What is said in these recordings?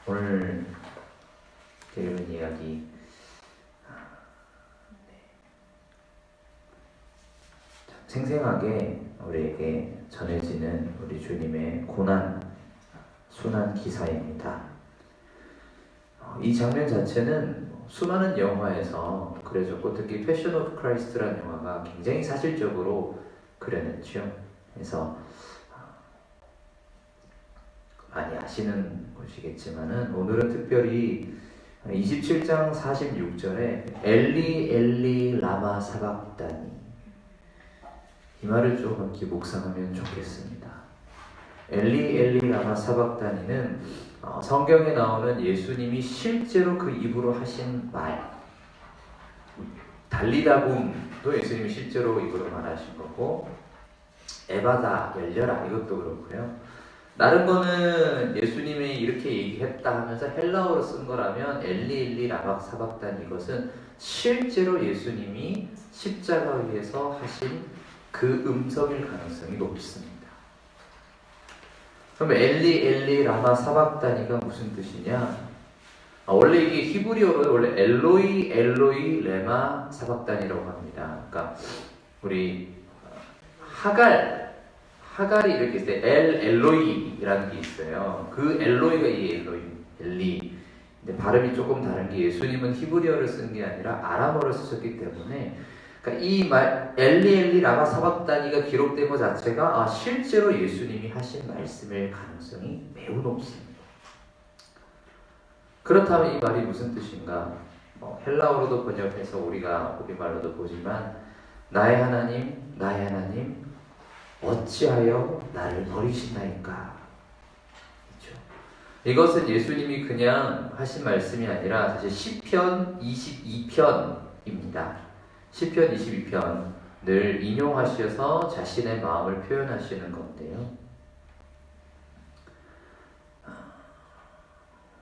오늘 들은 이야기 생생하게 우리에게 전해지는 우리 주님의 고난, 순환 기사입니다. 이 장면 자체는 수많은 영화에서 그려졌고 특히 패션 오브 크라이스트라는 영화가 굉장히 사실적으로 그려냈죠. 그래서 많이 아시는 것이겠지만은 오늘은 특별히 27장 46절에 엘리 엘리 라마 사박다니, 이 말을 좀 함께 묵상하면 좋겠습니다. 엘리 엘리 라마 사박다니는 성경에 나오는 예수님이 실제로 그 입으로 하신 말, 달리다붐도 예수님이 실제로 입으로 말하신 거고, 에바다 열려라 이것도 그렇고요. 다른 거는 예수님이 이렇게 얘기했다 하면서 헬라어로 쓴 거라면 엘리 엘리 라마 사박다니, 이것은 실제로 예수님이 십자가 위에서 하신 그 음성일 가능성이 높습니다. 그럼 엘리 엘리 라마 사박다니가 무슨 뜻이냐? 원래 이게 히브리어로 원래 엘로이 엘로이 레마 사박다니라고 합니다. 그러니까 우리 하갈이 이렇게 있을 때 엘로이라는 게 있어요. 그 엘로이가 이 엘로이 엘리. 근데 발음이 조금 다른 게 예수님은 히브리어를 쓴 게 아니라 아람어를 쓰셨기 때문에, 그러니까 이 말 엘리 엘리 라마 사박다니가 기록된 것 자체가 실제로 예수님이 하신 말씀일 가능성이 매우 높습니다. 그렇다면 이 말이 무슨 뜻인가? 헬라어로도 번역해서 우리가 우리말로도 보지만 나의 하나님 나의 하나님 어찌하여 나를 버리시나이까? 그렇죠? 이것은 예수님이 그냥 하신 말씀이 아니라 사실 시편 22편입니다. 시편 22편을 인용하셔서 자신의 마음을 표현하시는 건데요.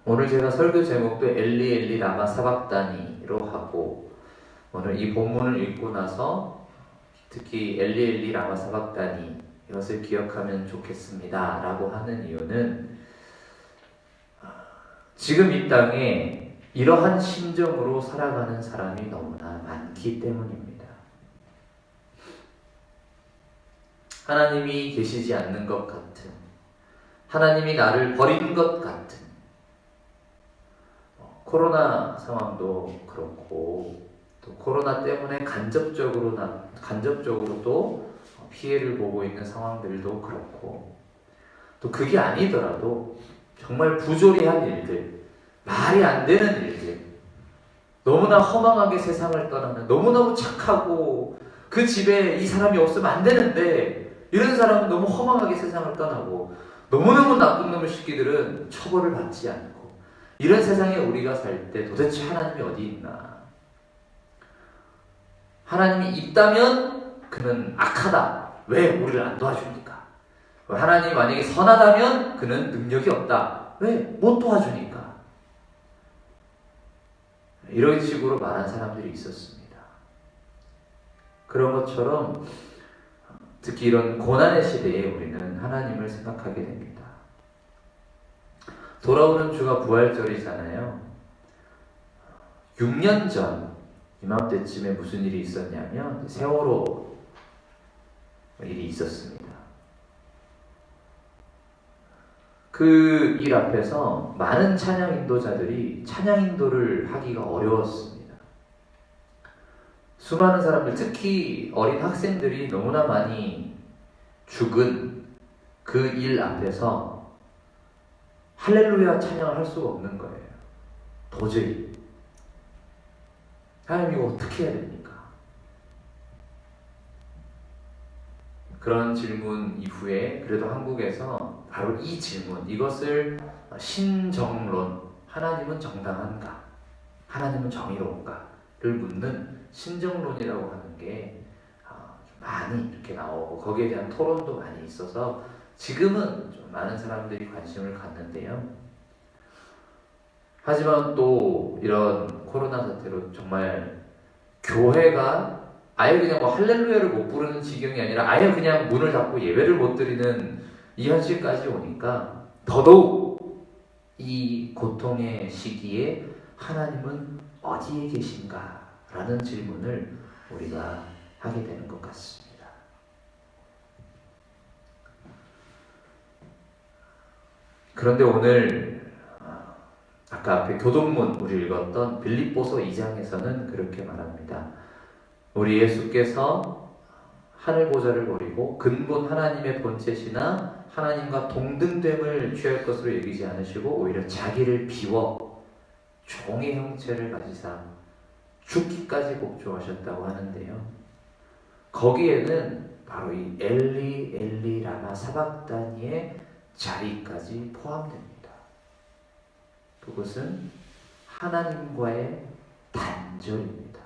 오늘 제가 설교 제목도 엘리 엘리 라마 사박다니로 하고, 오늘 이 본문을 읽고 나서 특히 엘리 엘리 라마 사박다니 이것을 기억하면 좋겠습니다 라고 하는 이유는, 지금 이 땅에 이러한 심정으로 살아가는 사람이 너무나 많기 때문입니다. 하나님이 계시지 않는 것 같은, 하나님이 나를 버린 것 같은, 코로나 상황도 그렇고, 또 코로나 때문에 간접적으로 또 피해를 보고 있는 상황들도 그렇고, 또 그게 아니더라도 정말 부조리한 일들, 말이 안 되는 일들, 너무나 허망하게 세상을 떠나는, 너무너무 착하고 그 집에 이 사람이 없으면 안 되는데 이런 사람은 너무 허망하게 세상을 떠나고, 너무너무 나쁜 놈의 새끼들은 처벌을 받지 않고, 이런 세상에 우리가 살 때 도대체 하나님이 어디 있나? 하나님이 있다면 그는 악하다. 왜 우리를 안 도와줍니까? 하나님이 만약에 선하다면 그는 능력이 없다. 왜 못 도와주니까? 이런 식으로 말한 사람들이 있었습니다. 그런 것처럼 특히 이런 고난의 시대에 우리는 하나님을 생각하게 됩니다. 돌아오는 주가 부활절이잖아요. 6년 전 이맘때쯤에 무슨 일이 있었냐면 세월호 일이 있었습니다. 그 일 앞에서 많은 찬양 인도자들이 찬양 인도를 하기가 어려웠습니다. 수많은 사람들, 특히 어린 학생들이 너무나 많이 죽은 그 일 앞에서 할렐루야 찬양을 할 수가 없는 거예요. 도저히. 하나님 이거 어떻게 해야 됩니까? 그런 질문 이후에 그래도 한국에서 바로 이 질문, 이것을 신정론, 하나님은 정당한가? 하나님은 정의로운가?를 묻는 신정론이라고 하는 게 많이 이렇게 나오고, 거기에 대한 토론도 많이 있어서 지금은 좀 많은 사람들이 관심을 갖는데요. 하지만 또 이런 코로나 사태로 정말 교회가 아예 그냥 할렐루야를 못 부르는 지경이 아니라 아예 그냥 문을 닫고 예배를 못 드리는 이 현실까지 오니까 더더욱 이 고통의 시기에 하나님은 어디에 계신가? 라는 질문을 우리가 하게 되는 것 같습니다. 그런데 오늘 아까 앞에 교동문 우리 읽었던 빌립보서 2장에서는 그렇게 말합니다. 우리 예수께서 하늘 보좌를 버리고 근본 하나님의 본체시나 하나님과 동등됨을 취할 것으로 여기지 않으시고 오히려 자기를 비워 종의 형체를 가지사 죽기까지 복종하셨다고 하는데요. 거기에는 바로 이 엘리 엘리 라마 사박다니의 자리까지 포함됩니다. 그것은 하나님과의 단절입니다.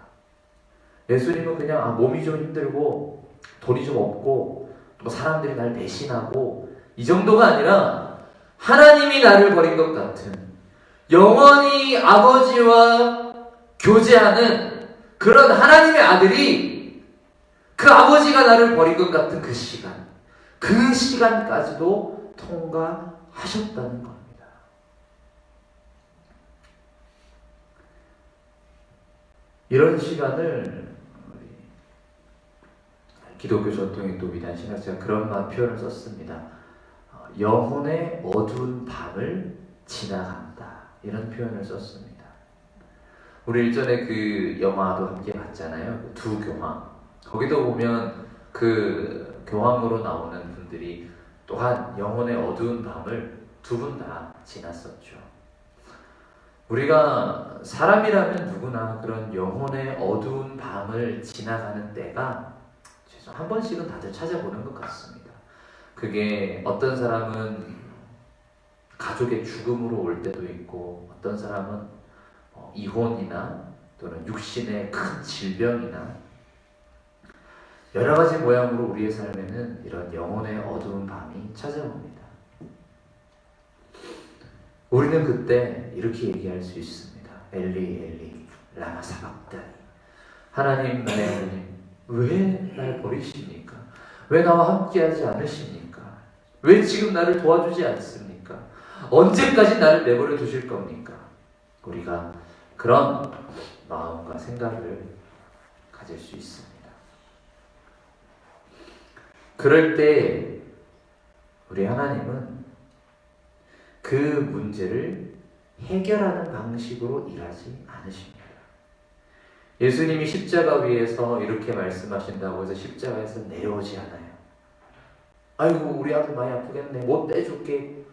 예수님은 그냥 몸이 좀 힘들고 돈이 좀 없고 또 사람들이 날 배신하고 이 정도가 아니라 하나님이 나를 버린 것 같은 영원히 아버지와 교제하는 그런 하나님의 아들이 그 아버지가 나를 버린 것 같은 그 시간까지도 통과하셨다는 겁니다. 이런 시간을 기독교 전통의 또 위대한 신학자가 그런 표현을 썼습니다. 영혼의 어두운 밤을 지나간다. 이런 표현을 썼습니다. 우리 일전에 그 영화도 함께 봤잖아요. 그 두 교황. 거기도 보면 그 교황으로 나오는 분들이 또한 영혼의 어두운 밤을 두 분 다 지났었죠. 우리가 사람이라면 누구나 그런 영혼의 어두운 밤을 지나가는 때가 한 번씩은 다들 찾아보는 것 같습니다. 그게 어떤 사람은 가족의 죽음으로 올 때도 있고 어떤 사람은 이혼이나 또는 육신의 큰 질병이나 여러 가지 모양으로 우리의 삶에는 이런 영혼의 어두운 밤이 찾아옵니다. 우리는 그때 이렇게 얘기할 수 있습니다. 엘리 엘리 라마 사박다니. 하나님 나의 하나님 왜 날 버리십니까? 왜 나와 함께하지 않으십니까? 왜 지금 나를 도와주지 않습니까? 언제까지 나를 내버려 두실 겁니까? 우리가 그런 마음과 생각을 가질 수 있습니다. 그럴 때 우리 하나님은 그 문제를 해결하는 방식으로 일하지 않으십니다. 예수님이 십자가 위에서 이렇게 말씀하신다고 해서 십자가에서 내려오지 않아요. 아이고 우리 아들 많이 아프겠네. 못 빼줄게.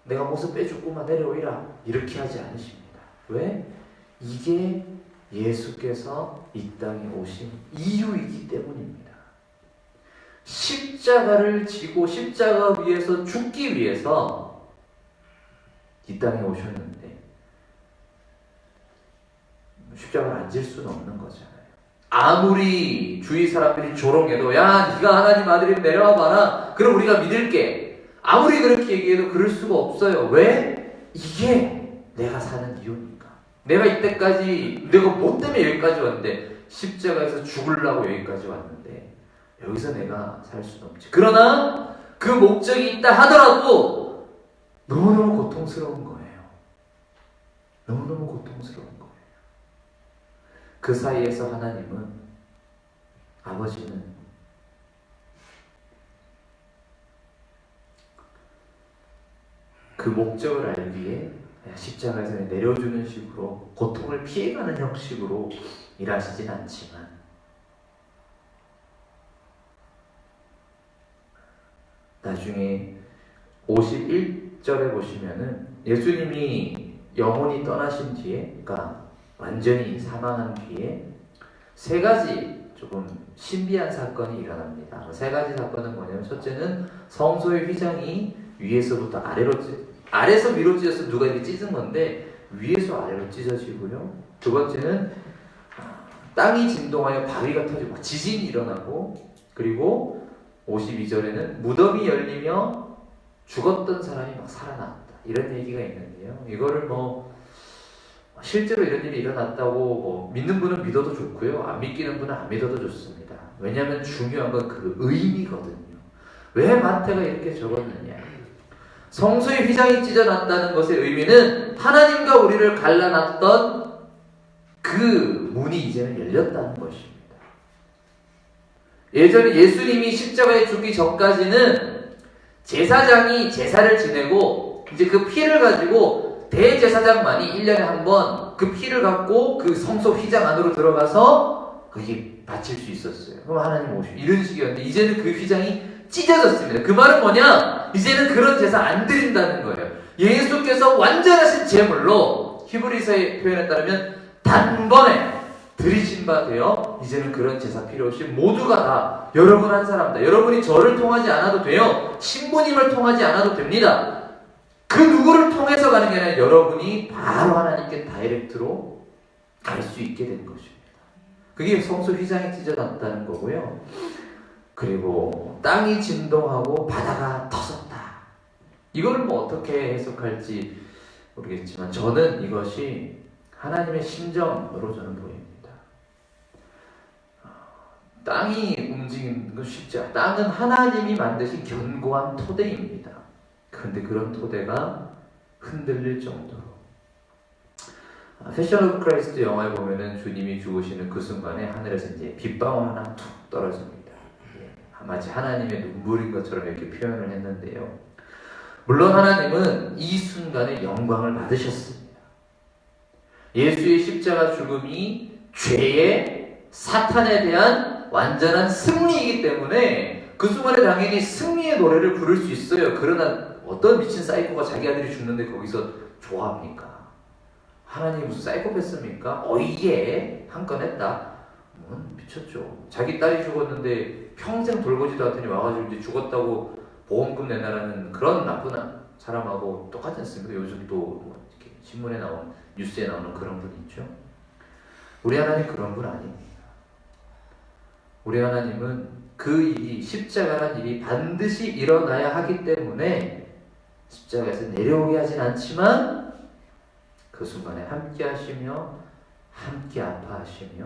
내가 모습 빼줬구만 내려오이라. 이렇게 하지 않으십니다. 왜? 이게 예수께서 이 땅에 오신 이유이기 때문입니다. 십자가를 지고 십자가 위에서 죽기 위해서 이 땅에 오셨는데 십자가를 안 질 수는 없는 거잖아요. 아무리 주위 사람들이 조롱해도 야 네가 하나님 아들이면 내려와 봐라. 그럼 우리가 믿을게. 아무리 그렇게 얘기해도 그럴 수가 없어요. 왜? 이게 내가 사는 이유니까. 내가 이때까지 내가 뭐 때문에 여기까지 왔는데 십자가에서 죽으려고 여기까지 왔는데 여기서 내가 살 수는 없지. 그러나 그 목적이 있다 하더라도 너무너무 고통스러운 거예요. 너무너무 고통스러운 거예요. 그 사이에서 하나님은 아버지는 그 목적을 알기에 십자가에서 내려주는 식으로 고통을 피해가는 형식으로 일하시진 않지만 나중에 51절에 보시면은 예수님이 영혼이 떠나신 뒤에 그러니까 완전히 사망한 뒤에 세 가지 조금 신비한 사건이 일어납니다. 세 가지 사건은 뭐냐면 첫째는 성소의 휘장이 위에서부터 아래에서 위로 찢어서 누가 이렇게 찢은 건데 위에서 아래로 찢어지고요. 두 번째는 땅이 진동하여 바위가 터지고 지진이 일어나고 그리고 52절에는 무덤이 열리며 죽었던 사람이 막 살아났다. 이런 얘기가 있는데요. 이거를 실제로 이런 일이 일어났다고 믿는 분은 믿어도 좋고요. 안 믿기는 분은 안 믿어도 좋습니다. 왜냐하면 중요한 건 그 의미거든요. 왜 마태가 이렇게 적었느냐. 성소의 휘장이 찢어졌다는 것의 의미는 하나님과 우리를 갈라놨던 그 문이 이제는 열렸다는 것입니다. 예전에 예수님이 십자가에 죽기 전까지는 제사장이 제사를 지내고 이제 그 피를 가지고 대제사장만이 1년에 한 번 그 피를 갖고 그 성소 휘장 안으로 들어가서 거기 바칠 수 있었어요. 그럼 하나님 오시고 이런 식이었는데 이제는 그 휘장이 찢어졌습니다. 그 말은 뭐냐? 이제는 그런 제사 안 드린다는 거예요. 예수께서 완전하신 제물로 히브리서의 표현에 따르면 단번에 들이신 바 되어 이제는 그런 제사 필요 없이 모두가 다 여러분 한 사람다. 여러분이 저를 통하지 않아도 돼요. 신부님을 통하지 않아도 됩니다. 그 누구를 통해서 가는 게 아니라 여러분이 바로 하나님께 다이렉트로 갈 수 있게 된 것입니다. 그게 성소 휘장이 찢어졌다는 거고요. 그리고 땅이 진동하고 바다가 터졌다. 이걸 뭐 어떻게 해석할지 모르겠지만 저는 이것이 하나님의 심정으로 저는 보입니다. 땅이 움직이는 건 쉽지 않아요. 땅은 하나님이 만드신 견고한 토대입니다. 그런데 그런 토대가 흔들릴 정도로 패션 오브 크라이스트 영화에 보면은 주님이 죽으시는 그 순간에 하늘에서 이제 빗방울 하나 툭 떨어집니다. 마치 하나님의 눈물인 것처럼 이렇게 표현을 했는데요. 물론 하나님은 이 순간에 영광을 받으셨습니다. 예수의 십자가 죽음이 죄의 사탄에 대한 완전한 승리이기 때문에 그 순간에 당연히 승리의 노래를 부를 수 있어요. 그러나 어떤 미친 사이코가 자기 아들이 죽는데 거기서 좋아합니까? 하나님이 무슨 사이코패스입니까? 이게 한 건 했다. 미쳤죠. 자기 딸이 죽었는데 평생 돌보지도 않더니 와가지고 이제 죽었다고 보험금 내놔라는 그런 나쁜 사람하고 똑같지 않습니까? 요즘 또 이렇게 신문에 나온 뉴스에 나오는 그런 분 있죠. 우리 하나님 그런 분 아닙니다. 우리 하나님은 그 일이 십자가란 일이 반드시 일어나야 하기 때문에 십자가에서 내려오게 하진 않지만 그 순간에 함께 하시며 함께 아파하시며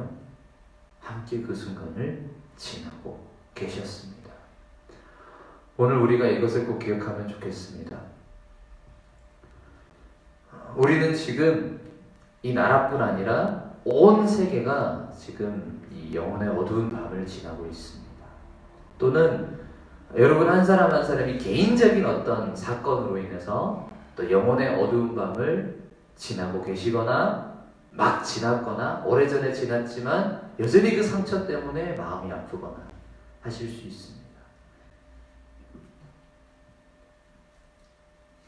함께 그 순간을 지나고 계셨습니다. 오늘 우리가 이것을 꼭 기억하면 좋겠습니다. 우리는 지금 이 나라뿐 아니라 온 세계가 지금 이 영혼의 어두운 밤을 지나고 있습니다. 또는 여러분 한 사람 한 사람이 개인적인 어떤 사건으로 인해서 또 영혼의 어두운 밤을 지나고 계시거나 막 지났거나 오래전에 지났지만 여전히 그 상처 때문에 마음이 아프거나 하실 수 있습니다.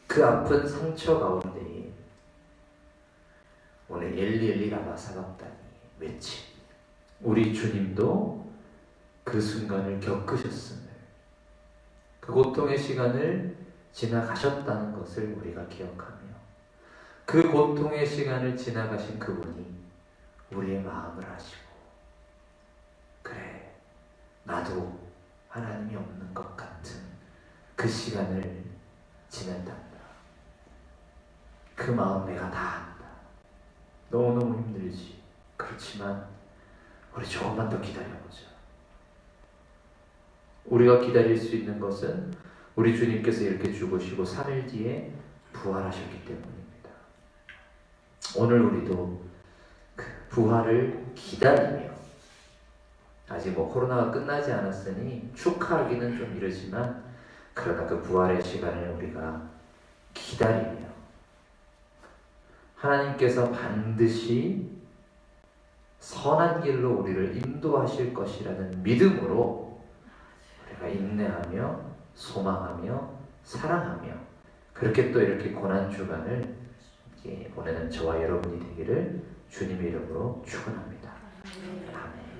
그 아픈 상처 가운데 오늘 엘리 라마 사박다니 외침 우리 주님도 그 순간을 겪으셨음을 그 고통의 시간을 지나가셨다는 것을 우리가 기억하며 그 고통의 시간을 지나가신 그분이 우리의 마음을 아시고 그래 나도 하나님이 없는 것 같은 그 시간을 지낸단다. 그 마음 내가 다 안다. 너무너무 힘들지. 그렇지만 우리 조금만 더 기다려보자. 우리가 기다릴 수 있는 것은 우리 주님께서 이렇게 죽으시고 3일 뒤에 부활하셨기 때문입니다. 오늘 우리도 그 부활을 기다리며 아직 코로나가 끝나지 않았으니 축하하기는 좀 이르지만 그러나 그 부활의 시간을 우리가 기다리며 하나님께서 반드시 선한 길로 우리를 인도하실 것이라는 믿음으로 우리가 인내하며 소망하며 사랑하며 그렇게 또 이렇게 고난주간을 보내는 저와 여러분이 되기를 주님의 이름으로 축원합니다. 아멘.